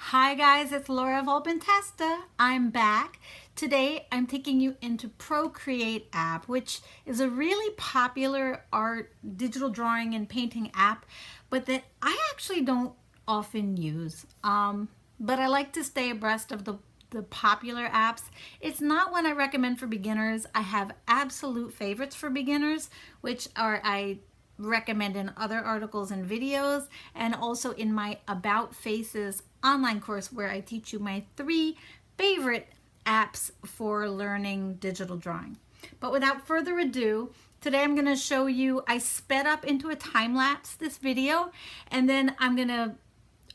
Hi guys, it's Laura Volpentesta. I'm back. Today I'm taking you into Procreate App, which is a really popular art, digital drawing and painting app, but that I actually don't often use. But I like to stay abreast of the popular apps. It's not one I recommend for beginners. I have absolute favorites for beginners, which are I recommend in other articles and videos, and also in my About Faces online course where I teach you my 3 favorite apps for learning digital drawing. But without further ado, today I'm going to show you, I sped up into a time lapse this video, and then I'm going to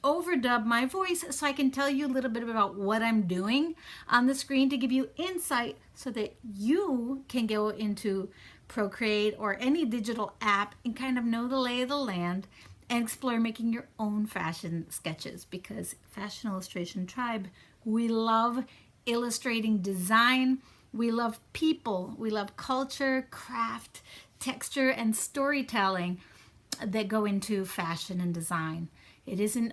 overdub my voice so I can tell you a little bit about what I'm doing on the screen to give you insight so that you can go into Procreate or any digital app and kind of know the lay of the land and explore making your own fashion sketches, because Fashion Illustration Tribe, we love illustrating design, we love people, we love culture, craft, texture, and storytelling that go into fashion and design. It isn't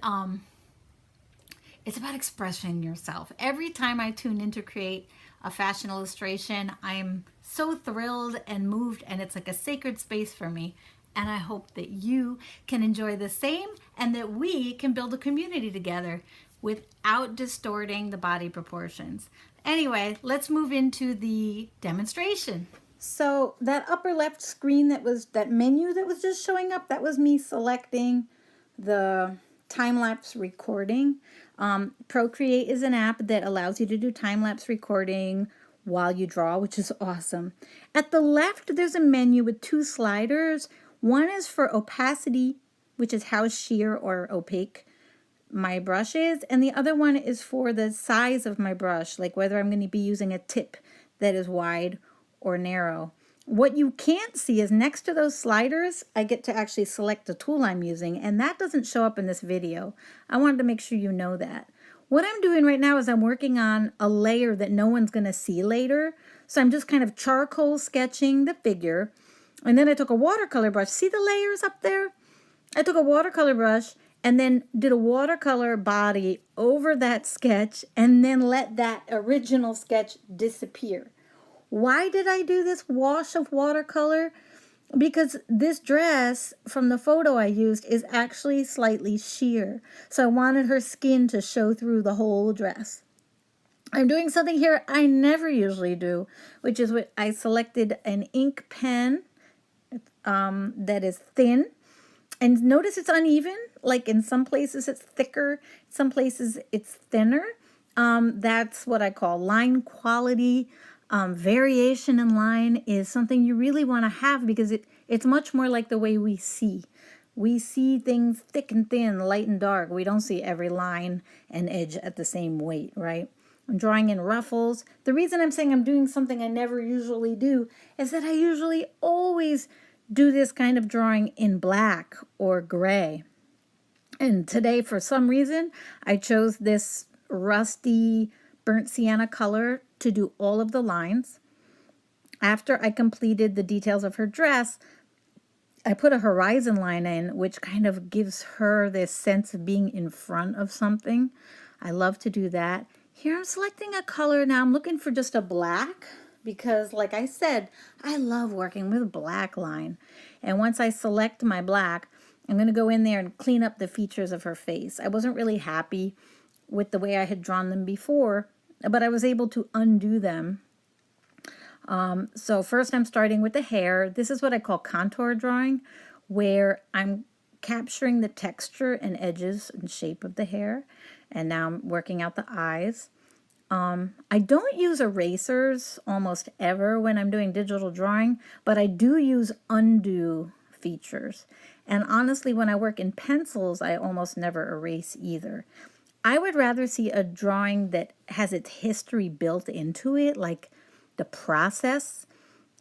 it's about expressing yourself. Every time I tune in to create a fashion illustration, I'm so thrilled and moved, and it's like a sacred space for me. And I hope that you can enjoy the same and that we can build a community together without distorting the body proportions. Anyway, let's move into the demonstration. So that upper left screen, that menu that was just showing up, that was me selecting the time-lapse recording. Procreate is an app that allows you to do time-lapse recording while you draw, which is awesome. At the left, there's a menu with 2 sliders. One is for opacity, which is how sheer or opaque my brush is, and the other one is for the size of my brush, like whether I'm going to be using a tip that is wide or narrow. What you can't see is next to those sliders, I get to actually select the tool I'm using, and that doesn't show up in this video. I wanted to make sure you know that. What I'm doing right now is I'm working on a layer that no one's going to see later. So I'm just kind of charcoal sketching the figure. And then I took a watercolor brush. See the layers up there? I took a watercolor brush and then did a watercolor body over that sketch and then let that original sketch disappear. Why did I do this wash of watercolor? Because this dress from the photo I used is actually slightly sheer. So I wanted her skin to show through the whole dress. I'm doing something here I never usually do, which is what I selected an ink pen that is thin. And notice it's uneven. Like in some places it's thicker, some places it's thinner. That's what I call line quality. Variation in line is something you really want to have because it's much more like the way we see. We see things thick and thin, light and dark. We don't see every line and edge at the same weight, right? I'm drawing in Ruffles. The reason I'm saying I'm doing something I never usually do is that I usually always do this kind of drawing in black or gray. And today, for some reason, I chose this rusty burnt sienna color to do all of the lines. After I completed the details of her dress, I put a horizon line in, which kind of gives her this sense of being in front of something. I love to do that. Here I'm selecting a color. Now I'm looking for just a black because, like I said, I love working with black line. And once I select my black, I'm going to go in there and clean up the features of her face. I wasn't really happy with the way I had drawn them before, but I was able to undo them. So first I'm starting with the hair. This is what I call contour drawing, where I'm capturing the texture and edges and shape of the hair. And now I'm working out the eyes. I don't use erasers almost ever when I'm doing digital drawing, but I do use undo features. And honestly, when I work in pencils, I almost never erase either. I would rather see a drawing that has its history built into it, like the process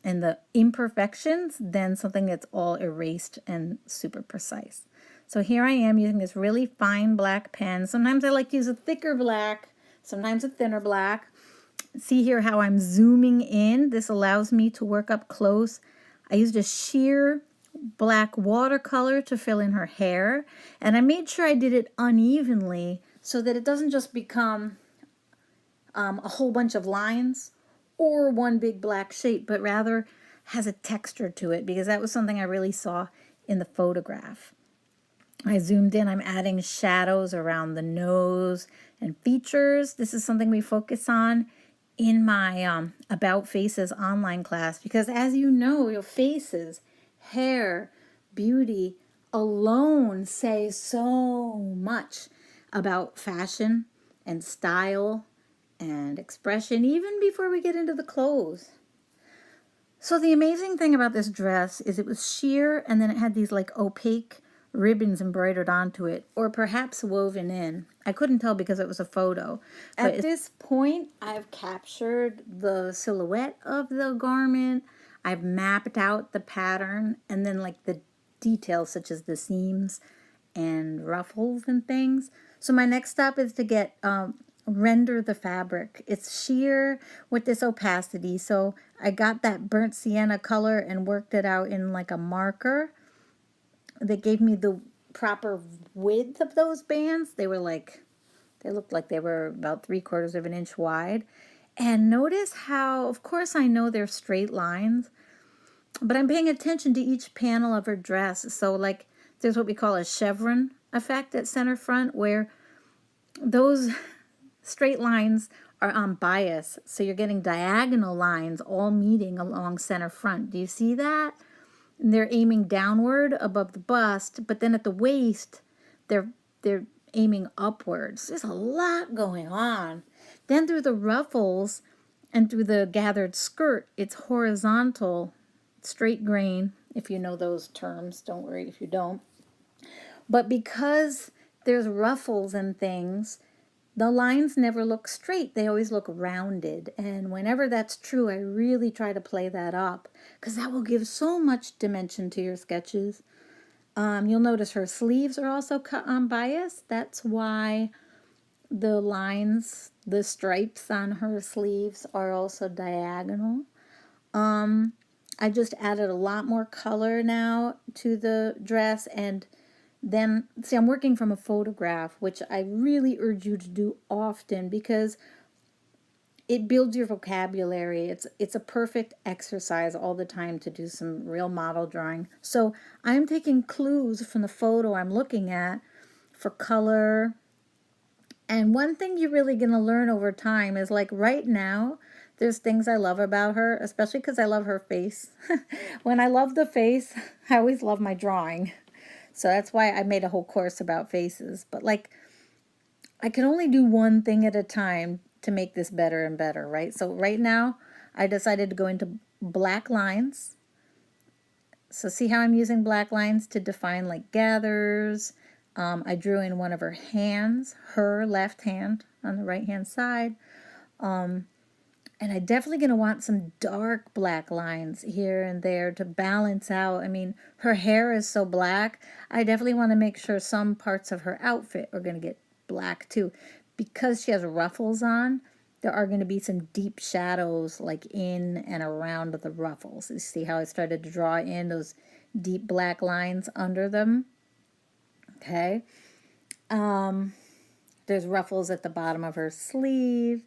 and the imperfections, than something that's all erased and super precise. So here I am using this really fine black pen. Sometimes I like to use a thicker black, sometimes a thinner black. See here how I'm zooming in. This allows me to work up close. I used a sheer black watercolor to fill in her hair, and I made sure I did it unevenly so that it doesn't just become a whole bunch of lines or one big black shape, but rather has a texture to it, because that was something I really saw in the photograph. I zoomed in, I'm adding shadows around the nose and features. This is something we focus on in my About Faces online class, because as you know, your faces, hair, beauty alone say so much about fashion and style and expression, even before we get into the clothes. So the amazing thing about this dress is it was sheer, and then it had these like opaque ribbons embroidered onto it, or perhaps woven in. I couldn't tell because it was a photo. At this point, I've captured the silhouette of the garment. I've mapped out the pattern, and then like the details such as the seams and ruffles and things. So my next step is to get render the fabric. It's sheer with this opacity, so I got that burnt sienna color and worked it out in like a marker that gave me the proper width of those bands. They looked like they were about 3/4 of an inch wide. And notice how, of course I know they're straight lines, but I'm paying attention to each panel of her dress. So like there's what we call a chevron effect at center front, where those straight lines are on bias. So you're getting diagonal lines all meeting along center front. Do you see that? And they're aiming downward above the bust, but then at the waist, they're aiming upwards. There's a lot going on. Then through the ruffles and through the gathered skirt, it's horizontal, straight grain, if you know those terms. Don't worry if you don't. But because there's ruffles and things, the lines never look straight. They always look rounded. And whenever that's true, I really try to play that up, because that will give so much dimension to your sketches. You'll notice her sleeves are also cut on bias. That's why the lines, the stripes on her sleeves are also diagonal. I just added a lot more color now to the dress, and then, see, I'm working from a photograph, which I really urge you to do often, because it builds your vocabulary. It's a perfect exercise all the time to do some real model drawing. So I'm taking clues from the photo I'm looking at for color. And one thing you're really going to learn over time is, like right now, there's things I love about her, especially because I love her face. When I love the face, I always love my drawing. So that's why I made a whole course about faces. But like, I can only do one thing at a time to make this better and better, right? So right now, I decided to go into black lines. So see how I'm using black lines to define like gathers. I drew in one of her hands, her left hand on the right hand side. And I'm definitely going to want some dark black lines here and there to balance out. I mean, her hair is so black. I definitely want to make sure some parts of her outfit are going to get black too. Because she has ruffles on, there are going to be some deep shadows like in and around the ruffles. You see how I started to draw in those deep black lines under them? Okay. There's ruffles at the bottom of her sleeve.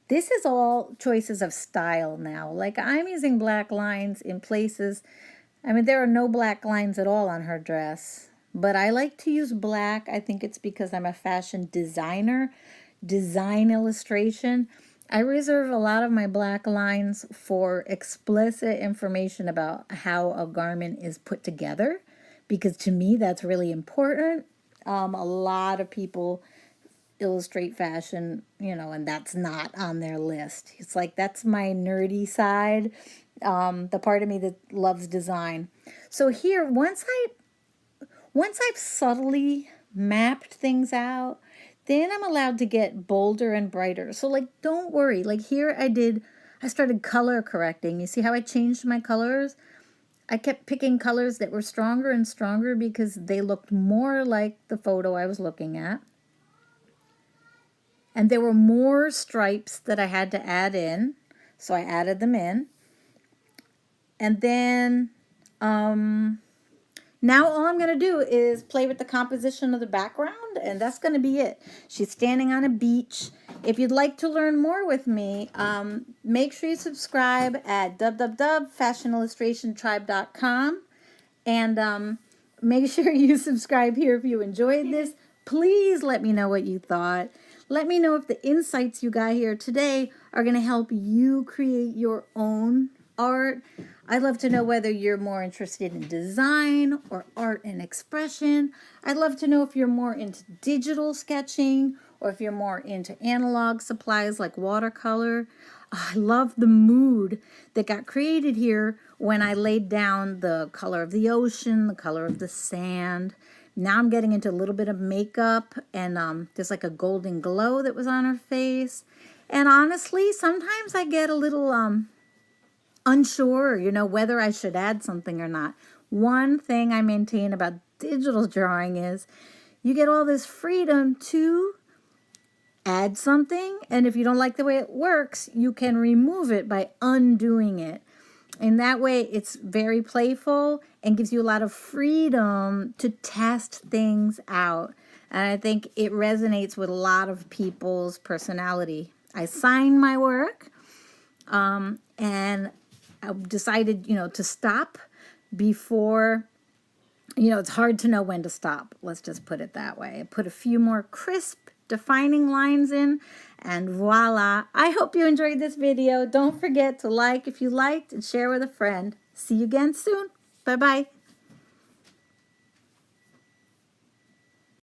This is all choices of style now. Like, I'm using black lines in places. I mean, there are no black lines at all on her dress. But I like to use black. I think it's because I'm a fashion designer. Design illustration. I reserve a lot of my black lines for explicit information about how a garment is put together, because to me that's really important. A lot of people illustrate fashion, you know, and that's not on their list. It's like, that's my nerdy side, the part of me that loves design. So here, once I've subtly mapped things out, then I'm allowed to get bolder and brighter. So like, don't worry. Like here I started color correcting. You see how I changed my colors? I kept picking colors that were stronger and stronger because they looked more like the photo I was looking at. And there were more stripes that I had to add in, so I added them in. And then, Now all I'm going to do is play with the composition of the background, and that's going to be it. She's standing on a beach. If you'd like to learn more with me, make sure you subscribe at www.fashionillustrationtribe.com, and make sure you subscribe here if you enjoyed this. Please let me know what you thought. Let me know if the insights you got here today are going to help you create your own art. I'd love to know whether you're more interested in design or art and expression. I'd love to know if you're more into digital sketching or if you're more into analog supplies like watercolor. I love the mood that got created here when I laid down the color of the ocean, the color of the sand. Now I'm getting into a little bit of makeup, and there's like a golden glow that was on her face. And honestly, sometimes I get a little unsure, whether I should add something or not. One thing I maintain about digital drawing is you get all this freedom to add something, and if you don't like the way it works, you can remove it by undoing it. And that way it's very playful and gives you a lot of freedom to test things out. And I think it resonates with a lot of people's personality. I signed my work, and I decided, to stop before, it's hard to know when to stop. Let's just put it that way. I put a few more crisp, defining lines in, and voila. I hope you enjoyed this video. Don't forget to like if you liked and share with a friend. See you again soon. Bye-bye.